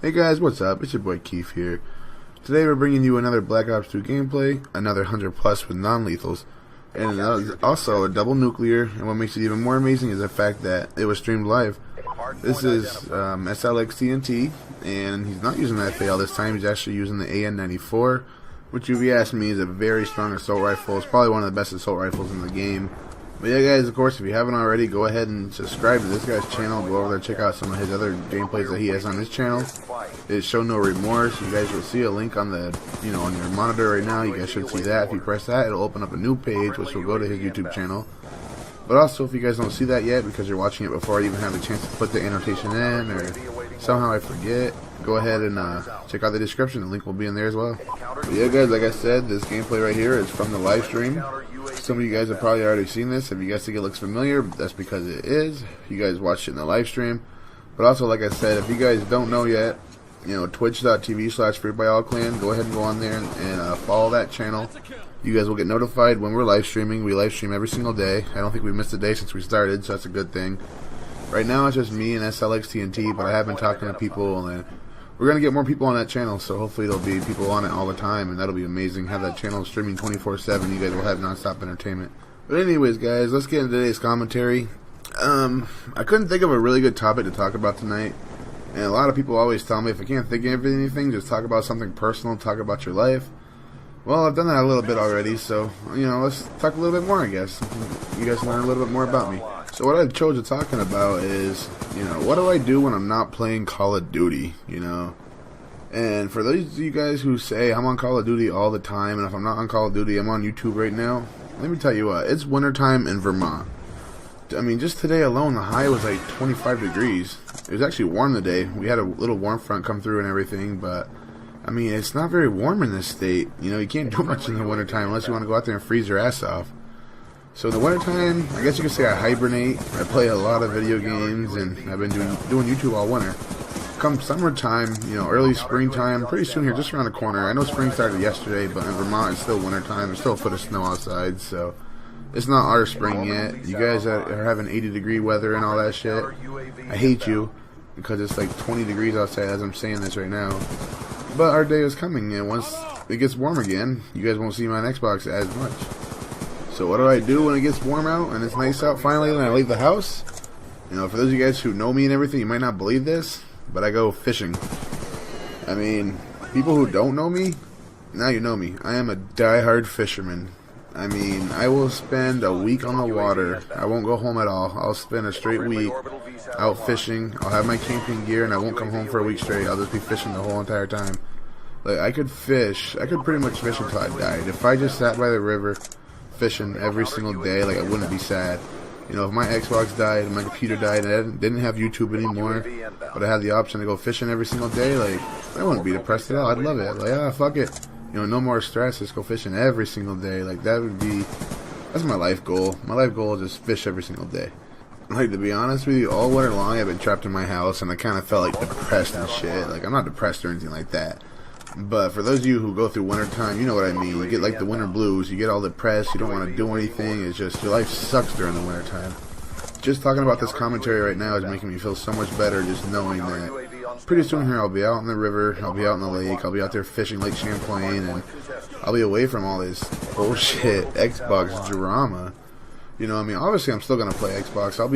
Hey guys, what's up? It's your boy Keith here. Today we're bringing you another Black Ops 2 gameplay, another 100 plus with non-lethals, and also a double nuclear. And what makes it even more amazing is the fact that it was streamed live. This is SLX-TNT, and he's not using that FAL this time. He's actually using the AN-94, which if you ask me is a very strong assault rifle. It's probably one of the best assault rifles in the game. But yeah guys, of course, if you haven't already, go ahead and subscribe to this guy's channel. Go over there, check out some of his other gameplays that he has on his channel. It's Show No Remorse. You guys will see a link on the, on your monitor right now. You guys should see that. If you press that, it'll open up a new page, which will go to his YouTube channel. But also, if you guys don't see that yet, because you're watching it before I even have the chance to put the annotation in, or somehow I forget, go ahead and check out the description. The link will be in there as well. But yeah guys, like I said, this gameplay right here is from the live stream. Some of you guys have probably already seen this. If you guys think it looks familiar, that's because it is. You guys watched it in the live stream. But also, like I said, if you guys don't know yet, twitch.tv/FreeByAllClan, go ahead and go on there and follow that channel. You guys will get notified when we're live streaming. We live stream every single day. I don't think we missed a day since we started, so that's a good thing. Right now it's just me and SLX-TNT, but I have been talking to people, and we're going to get more people on that channel, so hopefully there'll be people on it all the time, and that'll be amazing. Have that channel streaming 24/7. You guys will have non-stop entertainment. But anyways, guys, let's get into today's commentary. I couldn't think of a really good topic to talk about tonight, and a lot of people always tell me if I can't think of anything, just talk about something personal, talk about your life. Well, I've done that a little bit already, so, let's talk a little bit more, I guess. You guys learn a little bit more about me. So what I chose to talking about is, what do I do when I'm not playing Call of Duty, And for those of you guys who say I'm on Call of Duty all the time, and if I'm not on Call of Duty, I'm on YouTube right now, let me tell you what, it's wintertime in Vermont. I mean, just today alone, the high was like 25 degrees. It was actually warm today. We had a little warm front come through and everything, but I mean, it's not very warm in this state. You can't do much in the wintertime unless you want to go out there and freeze your ass off. So in the wintertime, I guess you could say I hibernate. I play a lot of video games, and I've been doing YouTube all winter. Come summertime, early springtime, pretty soon here, just around the corner. I know spring started yesterday, but in Vermont it's still wintertime. There's still a foot of snow outside, so it's not our spring yet. You guys are having 80-degree weather and all that shit. I hate you, because it's like 20 degrees outside as I'm saying this right now. But our day is coming, and once it gets warm again, you guys won't see me on Xbox as much. So what do I do when it gets warm out and it's nice out finally and I leave the house? For those of you guys who know me and everything, you might not believe this, but I go fishing. I mean, people who don't know me, now you know me. I am a die-hard fisherman. I mean, I will spend a week on the water. I won't go home at all. I'll spend a straight week out fishing. I'll have my camping gear and I won't come home for a week straight. I'll just be fishing the whole entire time. Like, I could pretty much fish until I died. If I just sat by the river fishing every single day, like, I wouldn't be sad. If my Xbox died and my computer died and I didn't have YouTube anymore, but I had the option to go fishing every single day, like, I wouldn't be depressed at all. I'd love it. Like, fuck it. No more stress, just go fishing every single day. Like, that's my life goal. My life goal is just fish every single day. Like, to be honest with you, all winter long I've been trapped in my house and I kind of felt like depressed and shit. Like, I'm not depressed or anything like that. But for those of you who go through winter time, you know what I mean. You get like the winter blues, you get all depressed, you don't want to do anything. It's just, your life sucks during the winter time. Just talking about this commentary right now is making me feel so much better, just knowing that pretty soon here I'll be out in the river, I'll be out in the lake, I'll be out there fishing Lake Champlain, and I'll be away from all this bullshit Xbox drama. I mean, obviously I'm still going to play Xbox. I'll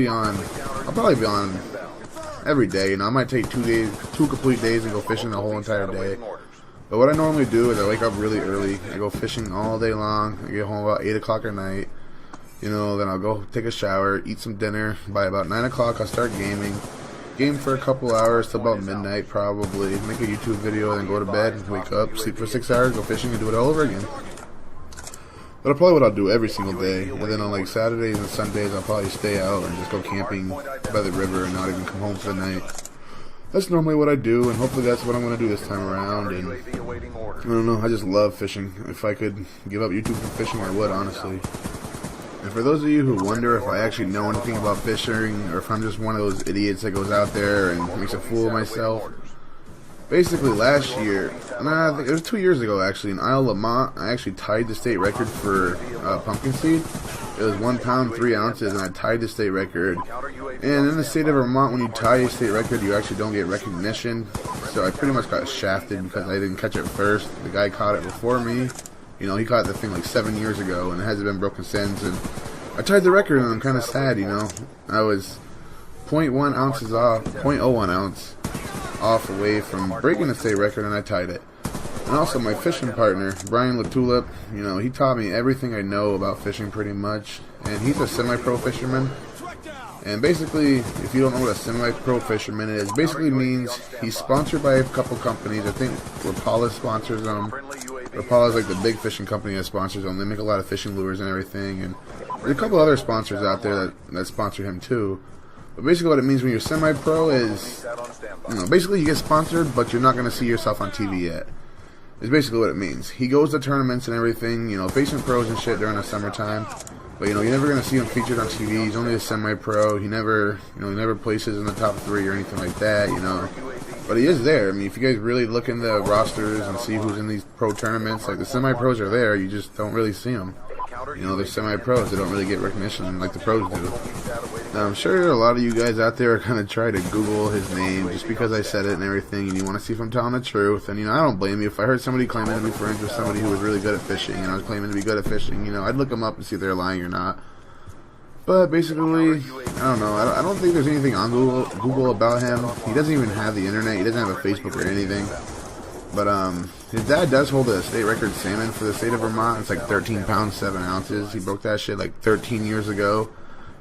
probably be on every day. I might take 2 complete days and go fishing the whole entire day. But what I normally do is I wake up really early, I go fishing all day long, I get home about 8 o'clock at night, then I'll go take a shower, eat some dinner. By about 9 o'clock I'll start gaming, game for a couple hours till about midnight probably, make a YouTube video, and then go to bed, wake up, sleep for 6 hours, go fishing, and do it all over again. That's probably what I'll do every single day, and then on like Saturdays and Sundays I'll probably stay out and just go camping by the river and not even come home for the night. That's normally what I do, and hopefully that's what I'm going to do this time around. And I don't know, I just love fishing. If I could give up YouTube for fishing, I would, honestly. And for those of you who wonder if I actually know anything about fishing, or if I'm just one of those idiots that goes out there and makes a fool of myself, basically last year, I think it was 2 years ago actually, in Isle of Lamont, I actually tied the state record for pumpkin seed. It was 1 pound 3 ounces, and I tied the state record. And in the state of Vermont, when you tie a state record, you actually don't get recognition. So I pretty much got shafted because I didn't catch it first. The guy caught it before me. You know, he caught the thing like 7 years ago, and it hasn't been broken since. And I tied the record, and I'm kind of sad, you know. I was 0.1 ounces off, 0.01 ounce off away from breaking the state record, and I tied it. And also my fishing partner, Brian LaTulip, you know, he taught me everything I know about fishing pretty much. And he's a semi-pro fisherman. And basically, if you don't know what a semi-pro fisherman is, basically means he's sponsored by a couple companies. I think Rapala sponsors them. Rapala is like the big fishing company that sponsors them. They make a lot of fishing lures and everything. And there's a couple other sponsors out there that sponsor him too. But basically what it means when you're semi-pro is, you know, basically you get sponsored, but you're not going to see yourself on TV yet. Is basically what it means. He goes to tournaments and everything, you know, facing pros and shit during the summertime. But, you know, you're never going to see him featured on TV. He's only a semi-pro. He never, you know, he never places in the top 3 or anything like that, you know. But he is there. I mean, if you guys really look in the rosters and see who's in these pro tournaments, like the semi-pros are there, you just don't really see them. You know, they're semi-pros. They don't really get recognition like the pros do. Now, I'm sure a lot of you guys out there are going to try to Google his name just because I said it and everything, and you want to see if I'm telling the truth. And, you know, I don't blame you. If I heard somebody claiming to be friends with somebody who was really good at fishing, and I was claiming to be good at fishing, you know, I'd look them up and see if they're lying or not. But basically, I don't know. I don't think there's anything on Google about him. He doesn't even have the internet. He doesn't have a Facebook or anything. But his dad does hold a state record salmon for the state of Vermont. It's like 13 pounds 7 ounces. He broke that shit like 13 years ago,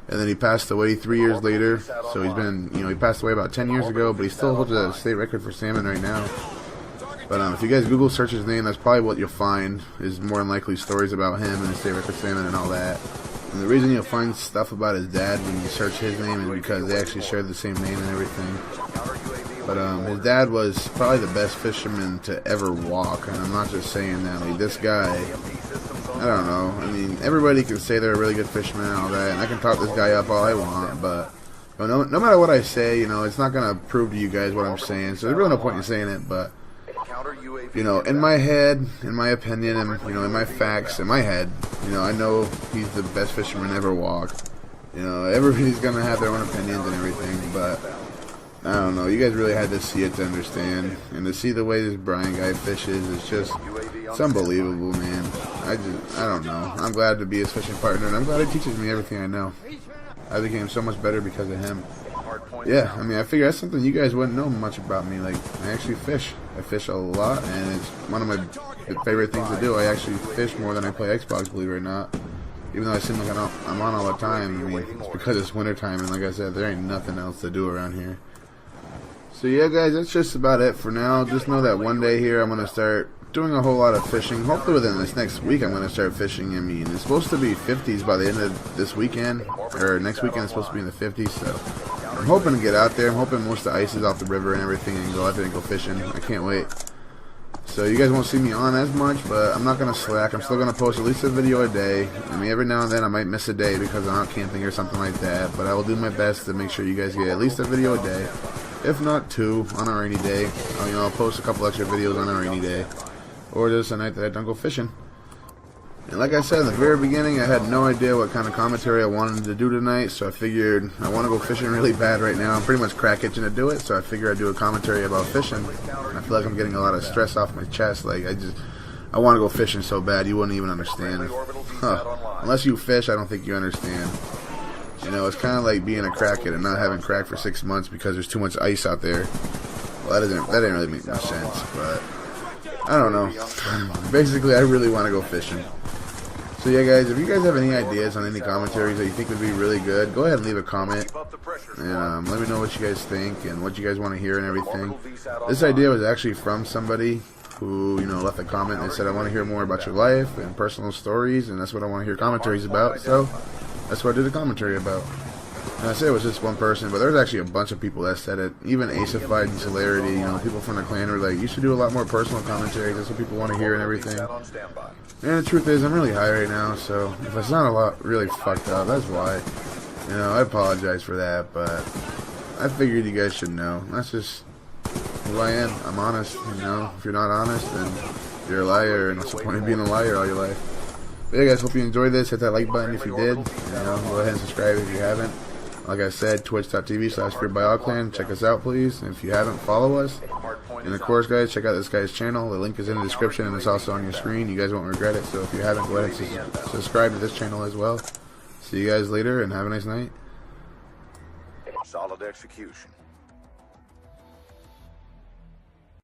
and then he passed away 3 years later. So he's been, you know, he passed away about 10 years ago, but he still holds a state record for salmon right now. But if you guys Google search his name, that's probably what you'll find. Is more than likely stories about him and his state record salmon and all that. And the reason you'll find stuff about his dad when you search his name is because they actually shared the same name and everything. But his dad was probably the best fisherman to ever walk, and I'm not just saying that. Like, this guy, I don't know. I mean, everybody can say they're a really good fisherman and all that, and I can talk this guy up all I want, but no matter what I say, you know, it's not going to prove to you guys what I'm saying, so there's really no point in saying it. But, you know, in my head, in my opinion, and, you know, in my facts, in my head, you know, I know he's the best fisherman ever walk. You know, everybody's going to have their own opinions and everything, but I don't know. You guys really had to see it to understand, and to see the way this Brian guy fishes, it's unbelievable, man. I don't know. I'm glad to be his fishing partner, and I'm glad he teaches me everything I know. I became so much better because of him. Yeah, I mean, I figure that's something you guys wouldn't know much about me. Like, I actually fish. I fish a lot, and it's one of my favorite things to do. I actually fish more than I play Xbox, believe it or not. Even though I seem like I'm on all the time. I mean, it's because it's wintertime, and like I said, there ain't nothing else to do around here. So yeah, guys, that's just about it for now. Just know that one day here I'm going to start doing a whole lot of fishing. Hopefully within this next week I'm going to start fishing. I mean, it's supposed to be 50s by the end of this weekend, or next weekend it's supposed to be in the 50s, so I'm hoping to get out there. I'm hoping most of the ice is off the river and everything and go out there and go fishing. I can't wait. So you guys won't see me on as much, but I'm not going to slack. I'm still going to post at least a video a day. I mean, every now and then I might miss a day because I'm out camping or something like that, but I will do my best to make sure you guys get at least a video a day. If not 2 on a rainy day. I'll post a couple extra videos on a rainy day. Or just a night that I don't go fishing. And like I said in the very beginning, I had no idea what kind of commentary I wanted to do tonight, so I figured I want to go fishing really bad right now. I'm pretty much crack itching to do it, so I figured I'd do a commentary about fishing. And I feel like I'm getting a lot of stress off my chest. Like, I want to go fishing so bad, you wouldn't even understand. Unless you fish, I don't think you understand. You know, it's kind of like being a crackhead and not having crack for 6 months because there's too much ice out there. Well, that didn't really make much sense, but I don't know. Basically, I really want to go fishing. So yeah, guys, if you guys have any ideas on any commentaries that you think would be really good, go ahead and leave a comment. And let me know what you guys think and what you guys want to hear and everything. This idea was actually from somebody who, you know, left a comment and said, I want to hear more about your life and personal stories, and that's what I want to hear commentaries about. So that's what I did a commentary about. And I say it was just one person, but there's actually a bunch of people that said it. Even Acified and Celerity, you know, people from the clan were like, you should do a lot more personal commentaries. That's what people want to hear and everything. And the truth is, I'm really high right now, so if I sound a lot really fucked up, that's why. You know, I apologize for that, but I figured you guys should know. That's just who I am. I'm honest, you know. If you're not honest, then you're a liar, and what's the point of being a liar all your life? But yeah, guys, hope you enjoyed this. Hit that like button if you did. You know, go ahead and subscribe if you haven't. Like I said, twitch.tv/FearByAllClan. Check us out, please. And if you haven't, follow us. And of course, guys, check out this guy's channel. The link is in the description and it's also on your screen. You guys won't regret it. So if you haven't, go ahead and subscribe to this channel as well. See you guys later and have a nice night. Solid execution.